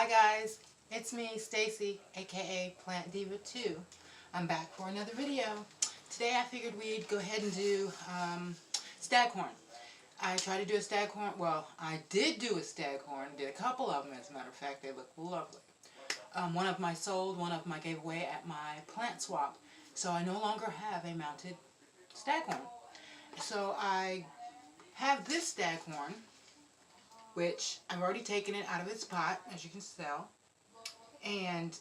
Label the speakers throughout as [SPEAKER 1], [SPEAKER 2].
[SPEAKER 1] Hi guys, it's me, Stacy, aka Plant Diva 2. I'm back for another video. Today I figured we'd go ahead and do staghorn. I tried to do a staghorn, well, I did do a staghorn, did a couple of them as a matter of fact, they look lovely. One of them I sold, one of them I gave away at my plant swap, so I no longer have a mounted staghorn. So I have this staghorn, which I've already taken it out of its pot, as you can tell, and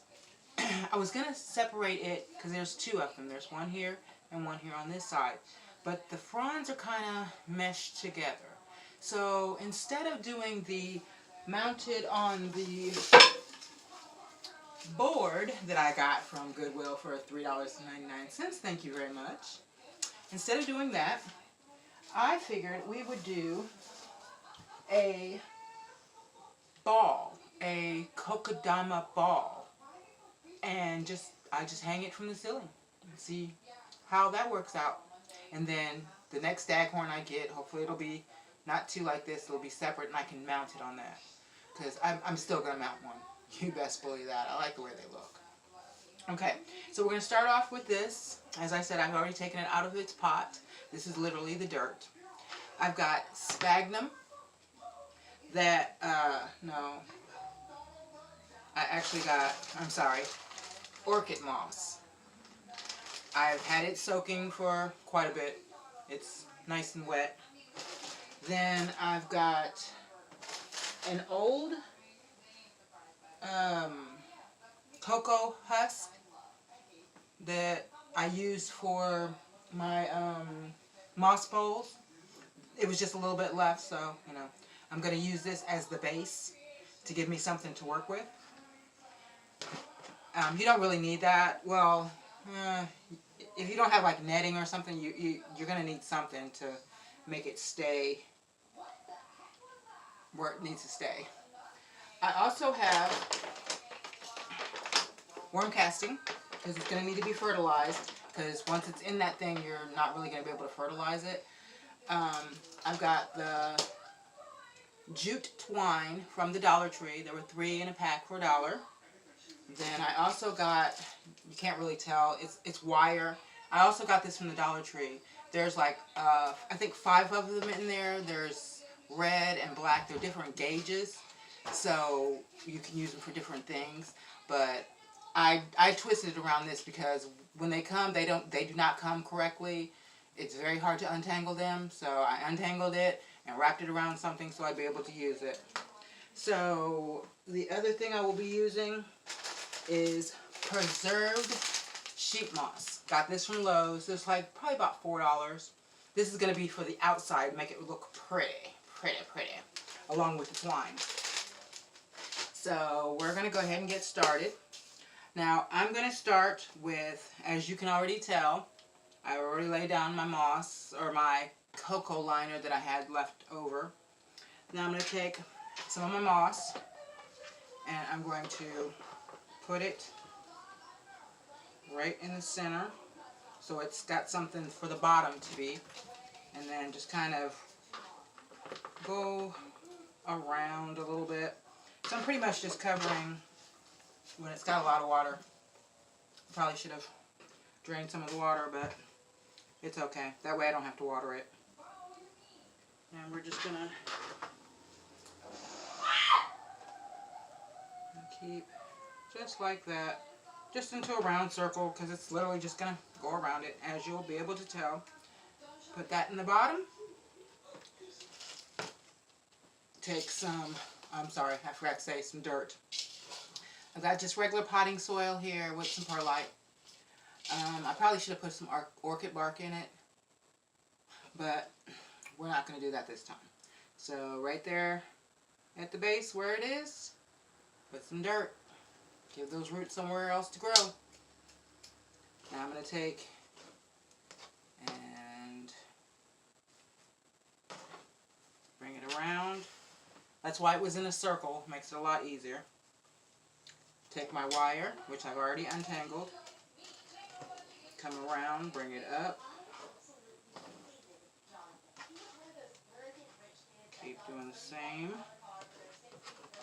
[SPEAKER 1] I was going to separate it because there's two of them. There's one here and one here on this side, but the fronds are kind of meshed together. So instead of doing the mounted on the board that I got from Goodwill for $3.99, thank you very much, instead of doing that, I figured we would do a ball, a kokodadama ball, and I just hang it from the ceiling and see how that works out. And then the next staghorn I get, hopefully it'll be not too like this, it'll be separate and I can mount it on that, because I'm still going to mount one. You best believe that. I like the way they look. Okay, so we're going to start off with this. As I said, I've already taken it out of its pot. This is literally the dirt. I've got sphagnum that, no, I actually got, I'm sorry, orchid moss. I've had it soaking for quite a bit. It's nice and wet. Then I've got an old cocoa husk that I used for my moss bowls. It was just a little bit left, so, you know, I'm going to use this as the base to give me something to work with. You don't really need that. Well, if you don't have like netting or something, you're going to need something to make it stay where it needs to stay. I also have worm casting, because it's going to need to be fertilized, because once it's in that thing, you're not really going to be able to fertilize it. I've got the jute twine from the Dollar Tree. There were 3 in a pack for $1. Then I also got, you can't really tell, it's wire. I also got this from the Dollar Tree. There's like, I think 5 of them in there. There's red and black. They're different gauges, so you can use them for different things. But I twisted it around this because when they come, they do not come correctly. It's very hard to untangle them, so I untangled it and wrapped it around something so I'd be able to use it. So the other thing I will be using is preserved sheep moss. Got this from Lowe's. It's like probably about $4. This is going to be for the outside, make it look pretty, along with the twine. So we're going to go ahead and get started. Now I'm going to start with, as you can already tell, I already laid down my moss, or my cocoa liner that I had left over. Now I'm going to take some of my moss, and I'm going to put it right in the center, so it's got something for the bottom to be, and then just kind of go around a little bit. So I'm pretty much just covering when it's got a lot of water. Probably should have drained some of the water, but it's okay. That way I don't have to water it. And we're just gonna keep just like that, just into a round circle, because it's literally just gonna go around it, as you'll be able to tell. Put that in the bottom. Take some, I'm sorry, I forgot to say, some dirt. I've got just regular potting soil here with some perlite. I probably should have put some orchid bark in it, but we're not going to do that this time. So right there at the base where it is, put some dirt. Give those roots somewhere else to grow. Now I'm going to take and bring it around. That's why it was in a circle. Makes it a lot easier. Take my wire, which I've already untangled. Come around, bring it up. Keep doing the same.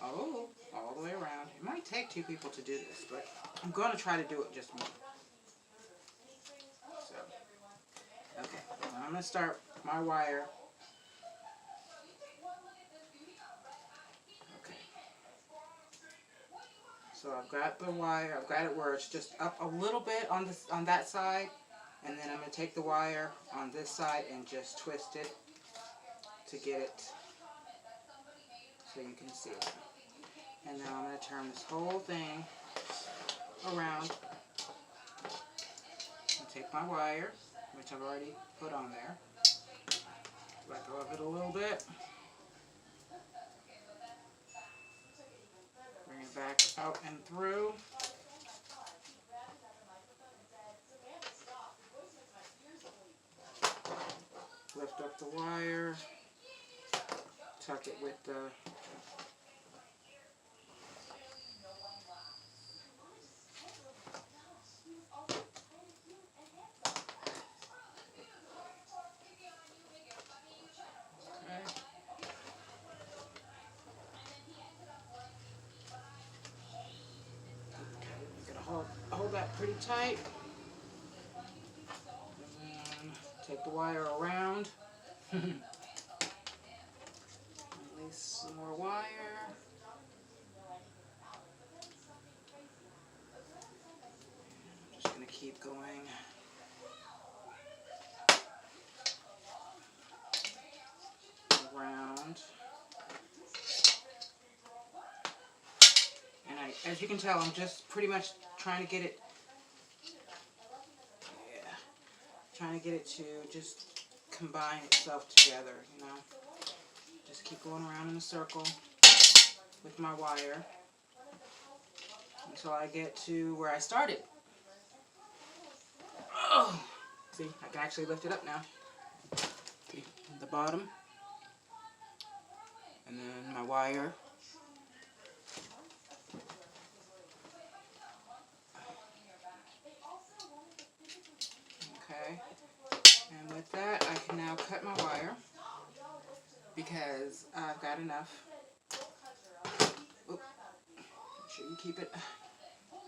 [SPEAKER 1] Oh, all the way around. 2 people to do this, but I'm going to try to do it just me. So, okay, I'm going to start my wire. Okay. So I've got the wire, I've got it where it's just up a little bit on this, on that side, and then I'm going to take the wire on this side and just twist it to get it so you can see it. And now I'm going to turn this whole thing around and take my wire, which I've already put on there, let go of it a little bit, bring it back out and through, lift up the wire, tuck it with the hold that pretty tight, and then take the wire around, release some more wire, I'm just going to keep going around, and as you can tell, I'm just pretty much trying to get it, trying to get it to just combine itself together, you know. Just keep going around in a circle with my wire until I get to where I started. Oh, see, I can actually lift it up now. See, the bottom, and then my wire. Okay, and with that, I can now cut my wire because I've got enough. Oop. Make sure you keep it.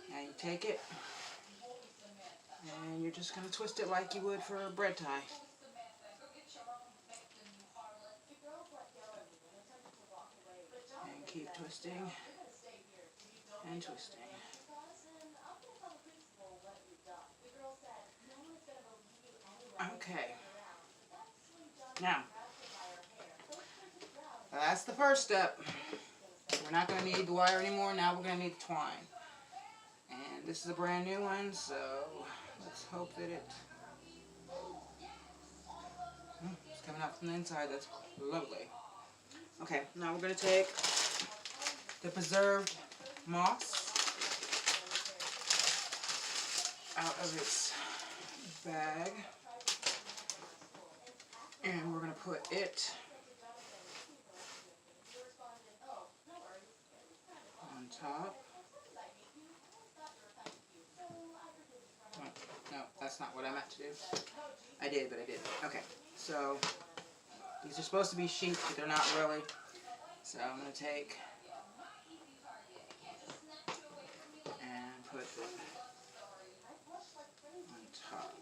[SPEAKER 1] Now you take it, and you're just going to twist it like you would for a bread tie. And keep twisting and twisting. Okay. Now, that's the first step. We're not going to need the wire anymore. Now we're going to need the twine. And this is a brand new one, so let's hope that it's coming out from the inside. That's lovely. Okay, now we're going to take the preserved moss out of its bag, and we're going to put it on top. No, that's not what I meant to do. I did, but I didn't. Okay, so these are supposed to be sheets, but they're not really. So I'm going to take and put it on top.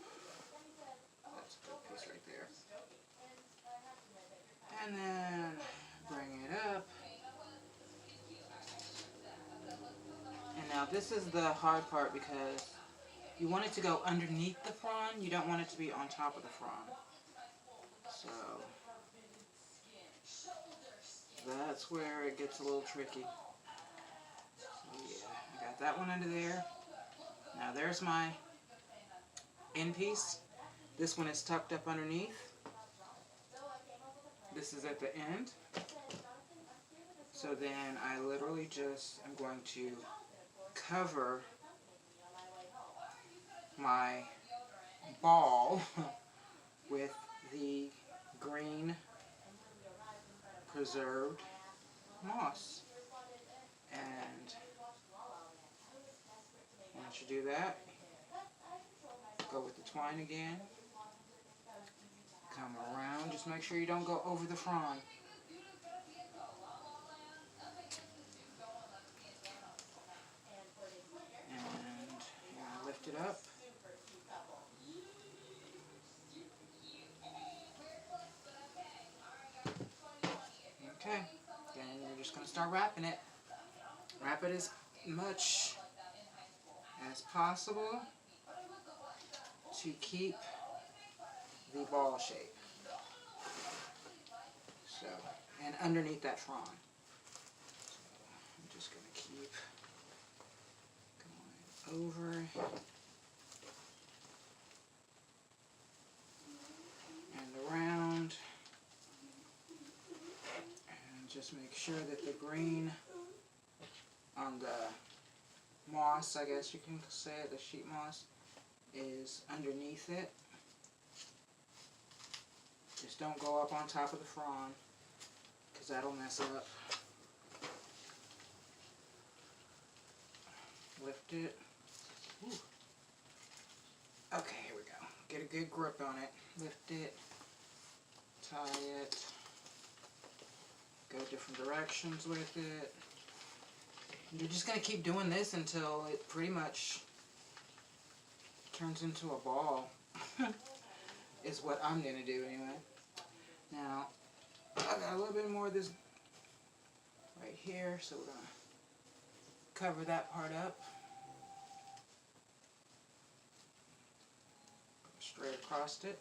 [SPEAKER 1] That's a good piece right there. And then bring it up. And now this is the hard part because you want it to go underneath the frond. You don't want it to be on top of the frond. So that's where it gets a little tricky. So yeah, I got that one under there. Now there's my end piece. This one is tucked up underneath. This is at the end. So then I literally just am going to cover my ball with the green preserved moss. And once you do that, go with the twine again. Come around, just make sure you don't go over the frond. start wrapping it. Wrap it as much as possible to keep the ball shape. So, and underneath that frond. So I'm just going to keep going over and around, and just make sure that the green on the moss, I guess you can say it, the sheet moss, is underneath it. Just don't go up on top of the frond, because that'll mess up. Lift it. Ooh. Okay, here we go. Get a good grip on it. Lift it. Tie it. Go different directions with it. You're just going to keep doing this until it pretty much turns into a ball. Is what I'm going to do anyway. Now, I got a little bit more of this right here, so we're going to cover that part up. Straight across it.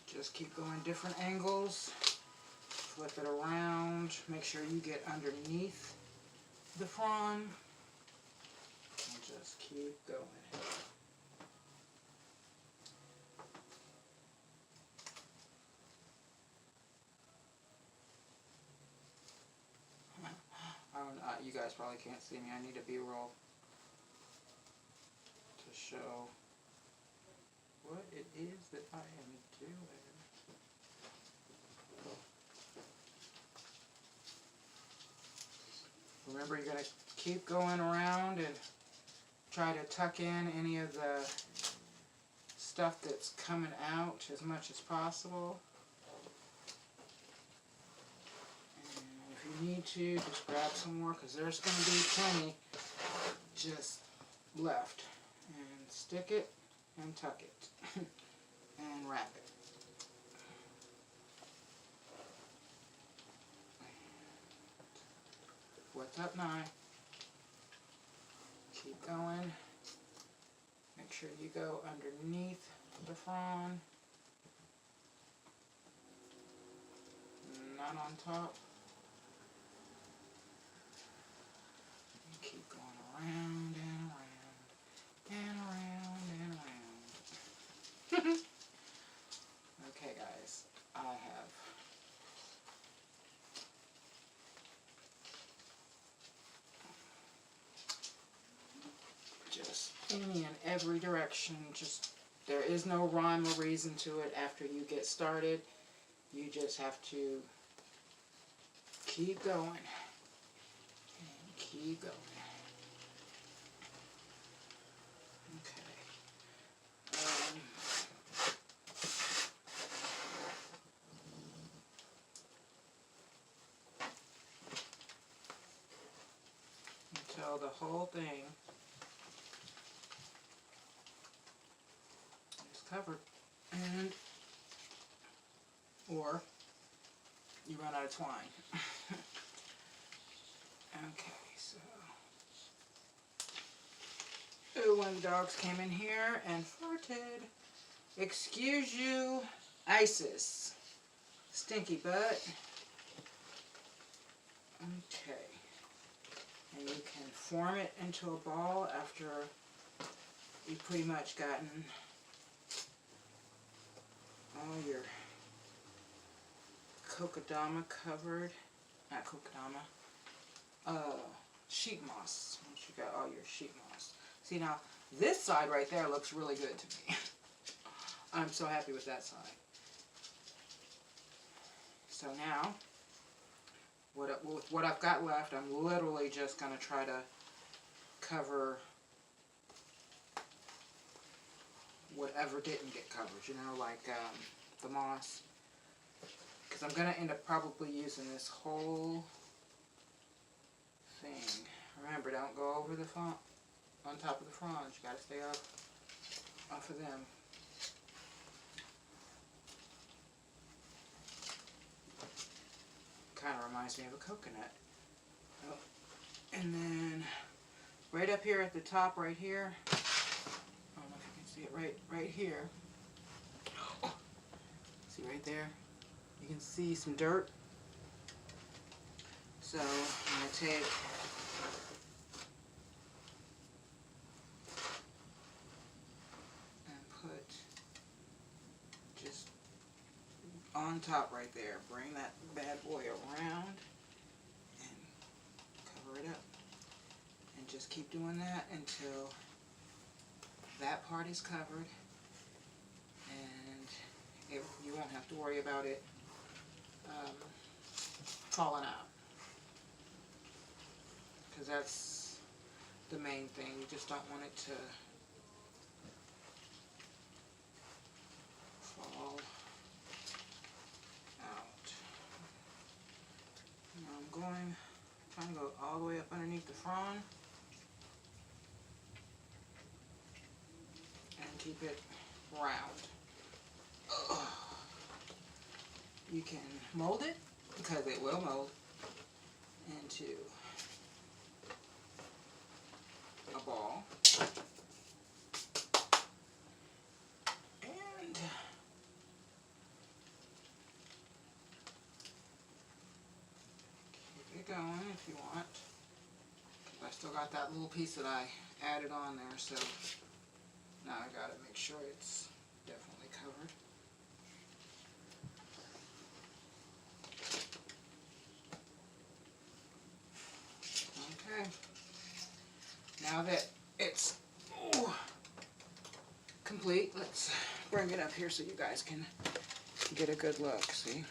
[SPEAKER 1] Just keep going different angles. Flip it around. Make sure you get underneath the frond. And just keep going. You guys probably can't see me. I need a B-roll to show what it is that I am doing. Remember, you're going to keep going around and try to tuck in any of the stuff that's coming out as much as possible. You need to just grab some more, because there's going to be plenty just left. And stick it and tuck it and wrap it. What's up now? Keep going. Make sure you go underneath the frond, not on top. Keep going around and around and around and around. Okay, guys, I have just any and every direction. Just, there is no rhyme or reason to it. After you get started, you just have to keep going and keep going. Until the whole thing is covered, and or you run out of twine. Okay, so one of the dogs came in here and farted. Excuse you, Isis. Stinky butt. Okay. And you can form it into a ball after you've pretty much gotten all your kokodama covered. Not kokodama. Sheet moss. Once you got all your sheet moss. See, now this side right there looks really good to me. I'm so happy with that side. So now, with what I've got left, I'm literally just going to try to cover whatever didn't get covered, you know, like the moss. Because I'm going to end up probably using this whole thing. Remember, don't go over the font on top of the fronds. You got to stay off of them. reminds me of a coconut. Oh. And then right up here at the top right here, I don't know if you can see it right here. See right there? You can see some dirt. So I'm going to take and put just on top right there. Bring that bad boy around and cover it up. And just keep doing that until that part is covered, and you won't have to worry about it falling out. Because that's the main thing. You just don't want it to fall out. Now I'm trying to go all the way up underneath the frond and keep it round. Ugh. You can mold it, because it will mold, into a ball. And keep it going if you want. I still got that little piece that I added on there, so now I gotta make sure it's definitely covered. Okay. Now that it's complete, let's bring it up here so you guys can get a good look. See?